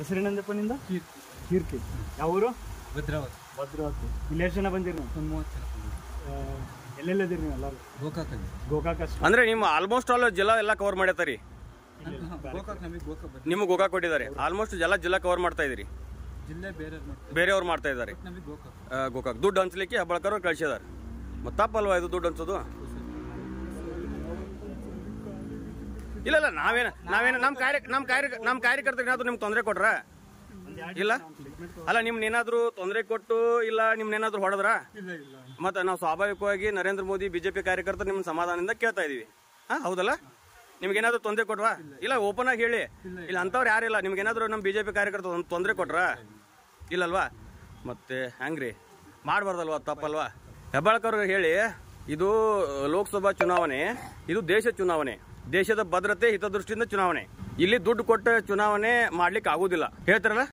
ಹೆಸರೇನಂದಪ್ಪ ನಿಂದ? ಕೀರ್ತಿ. ಯಾವ ಊರು? ಭದ್ರಾವತಿ. ಭದ್ರಾವತಿ. ಇಲ್ಲಿ ಎಷ್ಟು ಜನ ಬಂದಿರಿ ನೀವು? ಒಂದು 30 ಜನ. ಎಲ್ಲೆಲ್ಲದಿರಿ ನೀವು ಎಲ್ಲರೂ? ಗೋಕಾಕ್ ಅಷ್ಟೇ. ಅಂದ್ರೆ ನಿಮ್ಮ ಆಲ್ಮೋಸ್ಟ್ ಆಲ್ ಜಿಲ್ಲಾ ಎಲ್ಲ ಕವರ್ ಮಾಡ್ಯಾತಾರಿ. ನಿಮ್ಗೆ ಗೋಕಾಕ್ ಕೊಟ್ಟಿದ್ದಾರೆ. ಆಲ್ಮೋಸ್ಟ್ ಜಿಲ್ಲಾ ಕವರ್ ಮಾಡ್ತಾ ಇದೀರಿ. ಬೇರೆಯವ್ರು ಮಾಡ್ತಾ ಇದ್ದಾರೆ. ಗೋಕಾಕ್ ದುಡ್ಡು ಹಂಚ್ಲಿಕ್ಕೆ ಹೆಬ್ಬಾಳ್ಕರ್ ಕಳ್ಸಿದಾರೆ. ಮತ್ತೆ ತಪ್ಪಲ್ವಾ ಇದು ದುಡ್ಡು ಹಂಚೋದು? ಇಲ್ಲ ನಾವೇನ ನಮ್ಮ ಕಾರ್ಯಕರ್ತರಿಗೆ ಏನಾದ್ರು ನಿಮ್ಗೆ ತೊಂದರೆ ಕೊಟ್ರ? ಇಲ್ಲ ಅಲ್ಲ, ನಿಮ್ನೇನಾದ್ರು ತೊಂದರೆ ಕೊಟ್ಟು ಇಲ್ಲ ನಿಮ್ನೇನಾದ್ರು ಹೊಡೆದ್ರ? ಮತ್ತೆ ನಾವು ಸ್ವಾಭಾವಿಕವಾಗಿ ನರೇಂದ್ರ ಮೋದಿ ಬಿಜೆಪಿ ಕಾರ್ಯಕರ್ತರು ನಿಮ್ ಸಮಾಧಾನದಿಂದ ಕೇಳ್ತಾ ಇದೀವಿ. ಹೌದಲ್ಲ? ನಿಮ್ಗೇನಾದ್ರು ತೊಂದರೆ ಕೊಟ್ವಾ? ಇಲ್ಲ, ಓಪನ್ ಆಗಿ ಹೇಳಿ. ಇಲ್ಲ ಅಂತವ್ರು ಯಾರಿಲ್ಲ. ನಿಮ್ಗೇನಾದ್ರು ನಮ್ಮ ಬಿಜೆಪಿ ಕಾರ್ಯಕರ್ತರು ತೊಂದರೆ ಕೊಟ್ರ? ಇಲ್ಲಲ್ವಾ? ಮತ್ತೆ ಹೆಂಗ್ರಿ ಮಾಡ್ಬಾರ್ದಲ್ವಾ? ತಪ್ಪಲ್ವಾ? ಹೆಬ್ಬಾಳ್ಕರ್ ಹೇಳಿ, ಇದು ಲೋಕಸಭಾ ಚುನಾವಣೆ, ಇದು ದೇಶ ಚುನಾವಣೆ, ದೇಶದ ಭದ್ರತೆ ಹಿತದೃಷ್ಟಿಯಿಂದ ಚುನಾವಣೆ. ಇಲ್ಲಿ ದುಡ್ಡು ಕೊಟ್ಟ ಚುನಾವಣೆ ಮಾಡ್ಲಿಕ್ಕೆ ಆಗುದಿಲ್ಲ. ಹೇಳ್ತಾರಲ್ಲ.